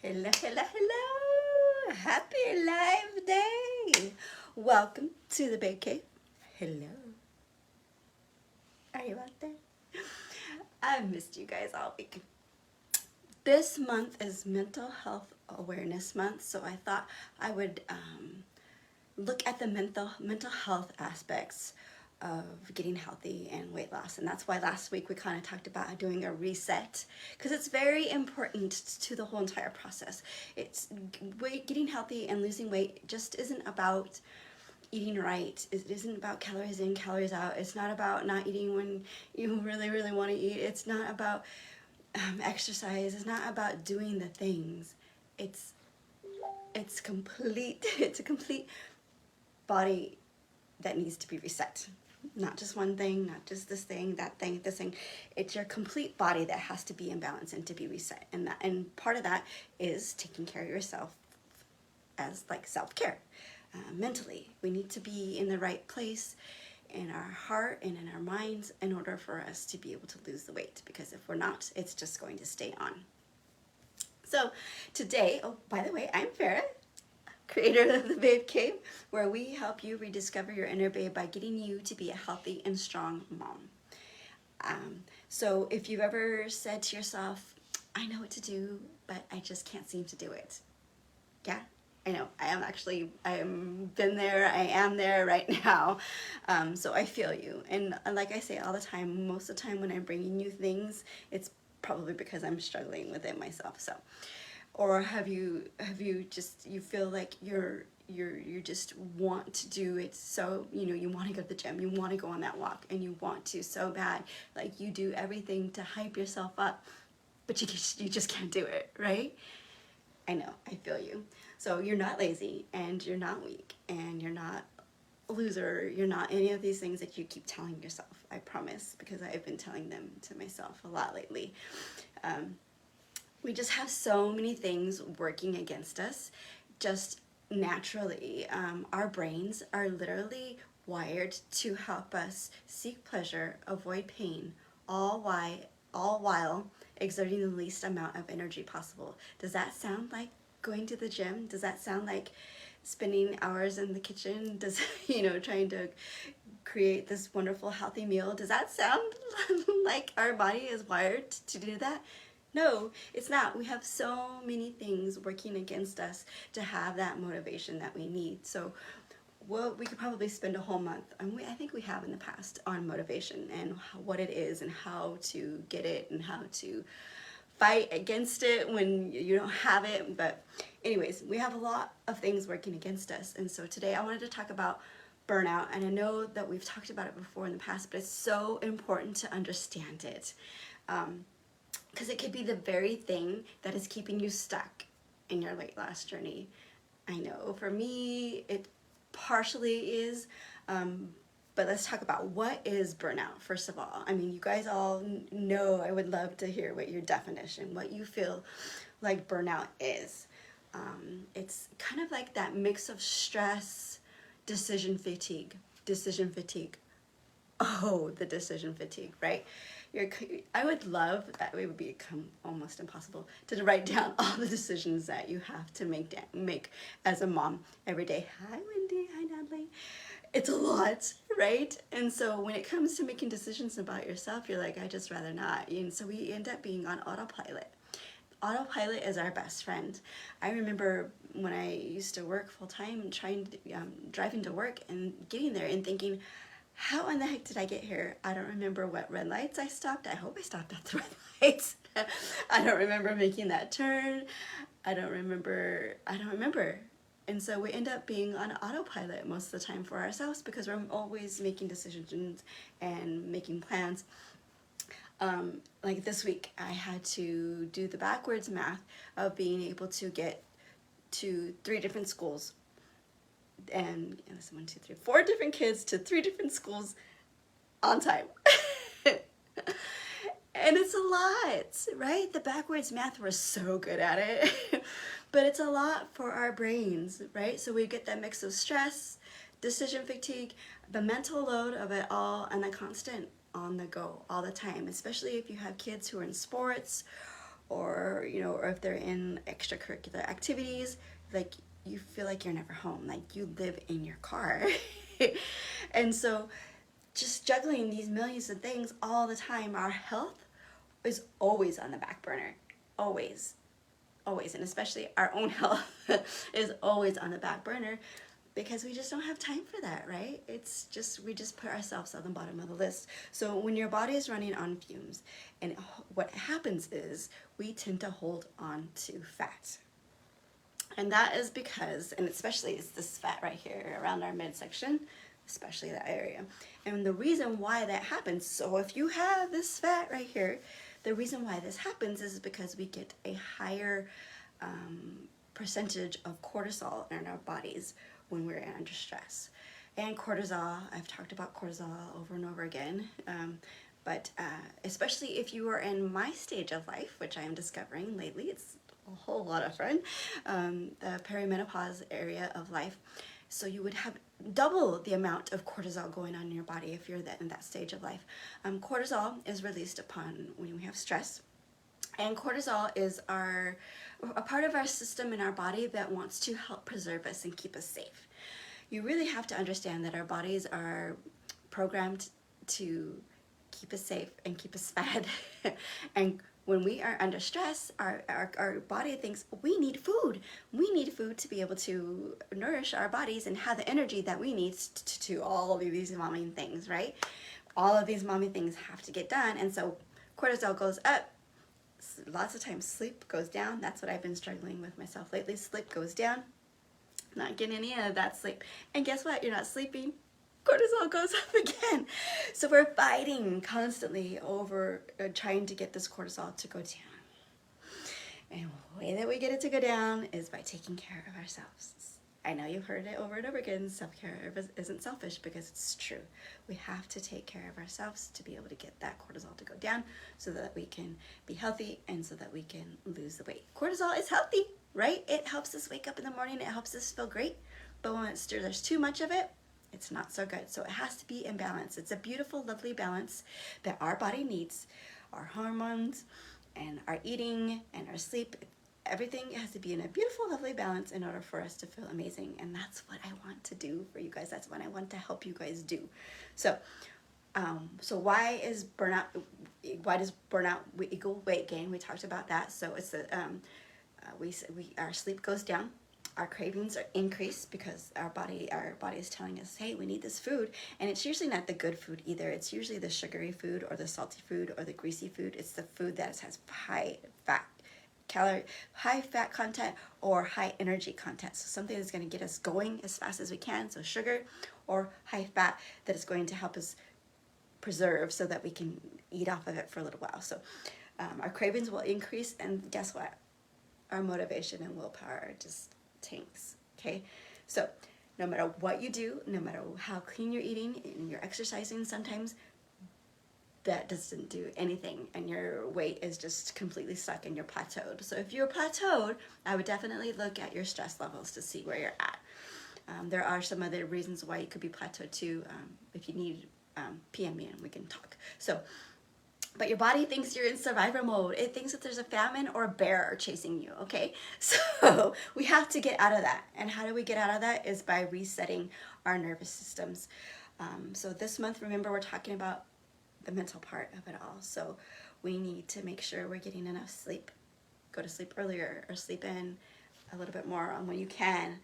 Hello, hello, hello. Happy Live Day. Welcome to the Babe Cave. Hello. Are you out there? I've missed you guys all week. This month is Mental Health Awareness Month, so I thought I would look at the mental health aspects of getting healthy and weight loss. And that's why last week we kind of talked about doing a reset, because it's very important to the whole entire process. It's getting healthy and losing weight just isn't about eating right. It isn't about calories in, calories out. It's not about not eating when you really, really want to eat. It's not about exercise. It's not about doing the things. It's complete. It's a complete body that needs to be reset. Not just one thing, not just this thing, that thing, this thing. It's your complete body that has to be in balance and to be reset. And part of that is taking care of yourself as like self-care. Mentally, we need to be in the right place in our heart and in our minds in order for us to be able to lose the weight, because if we're not, it's just going to stay on. So today, oh, by the way, I'm Farrah, creator of the Babe Cave, where we help you rediscover your inner babe by getting you to be a healthy and strong mom. So if you've ever said to yourself, I know what to do, but I just can't seem to do it. Yeah, I know. I am been there. I am there right now. So I feel you. And like I say all the time, most of the time when I'm bringing you things, it's probably because I'm struggling with it myself. So, or have you just, you feel like you just want to do it, so you want to go to the gym, you want to go on that walk, and you want to so bad, like you do everything to hype yourself up, but you just can't do it, right? I know, I feel you. So you're not lazy, and you're not weak, and you're not a loser, you're not any of these things that you keep telling yourself, I promise, because I've been telling them to myself a lot lately. We just have so many things working against us, just naturally. Our brains are literally wired to help us seek pleasure, avoid pain, all while exerting the least amount of energy possible. Does that sound like going to the gym? Does that sound like spending hours in the kitchen? Does trying to create this wonderful healthy meal? Does that sound like our body is wired to do that? No, it's not. We have so many things working against us to have that motivation that we need. So, well, we could probably spend a whole month, and I think we have in the past, on motivation and what it is and how to get it and how to fight against it when you don't have it. But anyways, we have a lot of things working against us. And so today I wanted to talk about burnout. And I know that we've talked about it before in the past, but it's so important to understand it. Because it could be the very thing that is keeping you stuck in your weight loss journey. I know for me it partially is, but let's talk about what is burnout first of all. I mean, you guys all know, I would love to hear what your definition, what you feel like burnout is. It's kind of like that mix of stress, decision fatigue. Oh, the decision fatigue, right? I would love that. It would become almost impossible to write down all the decisions that you have to make as a mom every day. Hi, Wendy. Hi, Natalie. It's a lot, right? And so when it comes to making decisions about yourself, you're like, I just rather not. And so we end up being on autopilot. Autopilot is our best friend. I remember when I used to work full time, driving to work and getting there and thinking, how in the heck did I get here? I don't remember what red lights I stopped. I hope I stopped at the red lights. I don't remember making that turn. I don't remember. And so we end up being on autopilot most of the time for ourselves, because we're always making decisions and making plans. Like this week, I had to do the backwards math of being able to get to 3 different schools. And it's 4 different kids to 3 different schools on time. And it's a lot, right? The backwards math, we're so good at it. But it's a lot for our brains, right? So we get that mix of stress, decision fatigue, the mental load of it all, and the constant on the go all the time, especially if you have kids who are in sports or or if they're in extracurricular activities, like you feel like you're never home, like you live in your car. And so just juggling these millions of things all the time, our health is always on the back burner. Always. Always. And especially our own health is always on the back burner, because we just don't have time for that, right? It's just, we just put ourselves on the bottom of the list. So when your body is running on fumes, and what happens is we tend to hold on to fat. And that is because, and especially it's this fat right here around our midsection, especially that area. And the reason why that happens, so if you have this fat right here, the reason why this happens is because we get a higher percentage of cortisol in our bodies when we're under stress. And cortisol, I've talked about cortisol over and over again, but especially if you are in my stage of life, which I am discovering lately, it's a whole lot of fun, the perimenopause area of life. So you would have double the amount of cortisol going on in your body if you're in that stage of life. Cortisol is released upon when we have stress. And cortisol is a part of our system in our body that wants to help preserve us and keep us safe. You really have to understand that our bodies are programmed to keep us safe and keep us fed. And when we are under stress, our body thinks we need food. We need food to be able to nourish our bodies and have the energy that we need to do all of these mommy things, right? All of these mommy things have to get done. And so cortisol goes up. Lots of times sleep goes down. That's what I've been struggling with myself lately. Sleep goes down. Not getting any of that sleep. And guess what? You're not sleeping. Cortisol goes up again. So we're fighting constantly over trying to get this cortisol to go down. And the way that we get it to go down is by taking care of ourselves. I know you've heard it over and over again, self-care isn't selfish, because it's true. We have to take care of ourselves to be able to get that cortisol to go down so that we can be healthy and so that we can lose the weight. Cortisol is healthy, right? It helps us wake up in the morning. It helps us feel great. But when there's too much of it, it's not so good. So it has to be in balance. It's a beautiful, lovely balance that our body needs. Our hormones and our eating and our sleep, everything has to be in a beautiful, lovely balance in order for us to feel amazing. And that's what I want to do for you guys. That's what I want to help you guys do. So, why does burnout equal weight gain? We talked about that. So it's our sleep goes down. Our cravings are increased because our body is telling us, hey, we need this food. And it's usually not the good food either. It's usually the sugary food or the salty food or the greasy food. It's the food that has high fat content or high energy content. So something that's going to get us going as fast as we can. So sugar or high fat that is going to help us preserve so that we can eat off of it for a little while. So our cravings will increase, and guess what? Our motivation and willpower just tanks. Okay, so no matter what you do, no matter how clean you're eating and you're exercising, sometimes that doesn't do anything and your weight is just completely stuck and you're plateaued. So if you're plateaued, I would definitely look at your stress levels to see where you're at. There are some other reasons why you could be plateaued too. If you need PM me and we can talk. So, but your body thinks you're in survivor mode. It thinks that there's a famine or a bear chasing you, okay? So we have to get out of that. And how do we get out of that? Is by resetting our nervous systems. So this month, remember, we're talking about the mental part of it all. So we need to make sure we're getting enough sleep. Go to sleep earlier or sleep in a little bit more when you can.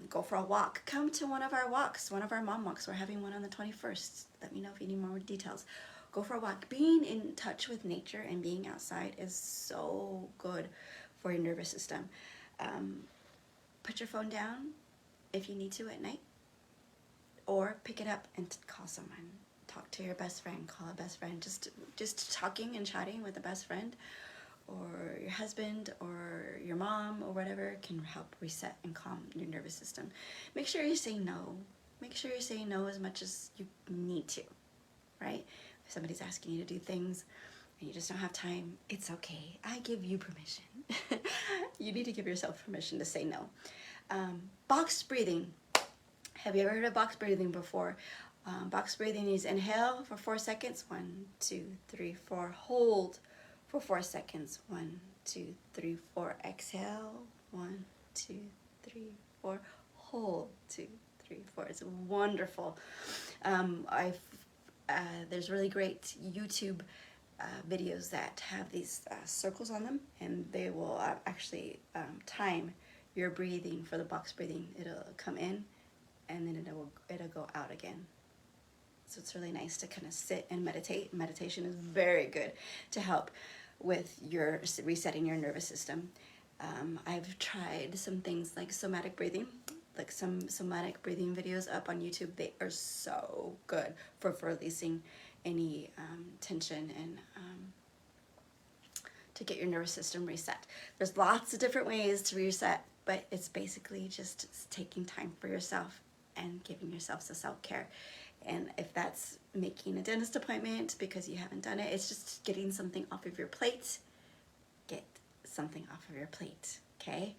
Go for a walk. Come to one of our walks, one of our mom walks. We're having one on the 21st. Let me know if you need more details. Go for a walk. Being in touch with nature and being outside is so good for your nervous system. Put your phone down if you need to at night, or pick it up and call someone. Talk to your best friend. Call a best friend. Just talking and chatting with a best friend or your husband or your mom or whatever can help reset and calm your nervous system. Make sure you say no. Make sure you say no as much as you need to, right? If somebody's asking you to do things and you just don't have time, it's okay. I give you permission. You need to give yourself permission to say no. Box breathing. Have you ever heard of box breathing before? Box breathing is inhale for 4 seconds. 1, 2, 3, 4. Hold for 4 seconds. 1, 2, 3, 4. Exhale. 1, 2, 3, 4. Hold. 2, 3, 4. It's wonderful. There's really great YouTube videos that have these circles on them, and they will actually time your breathing for the box breathing. It'll come in, and then it'll go out again. So it's really nice to kind of sit and meditate. Meditation is very good to help with your resetting your nervous system. I've tried some things like somatic breathing, like some somatic breathing videos up on YouTube. They are so good for releasing any tension and to get your nervous system reset. There's lots of different ways to reset, but it's basically just taking time for yourself and giving yourself some self-care. And if that's making a dentist appointment because you haven't done it, it's just getting something off of your plate. Get something off of your plate, okay?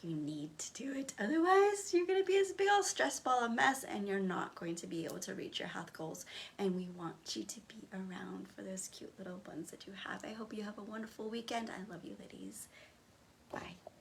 You need to do it. Otherwise, you're gonna be this big old stress ball of mess, and you're not going to be able to reach your health goals. And we want you to be around for those cute little ones that you have. I hope you have a wonderful weekend. I love you, ladies. Bye.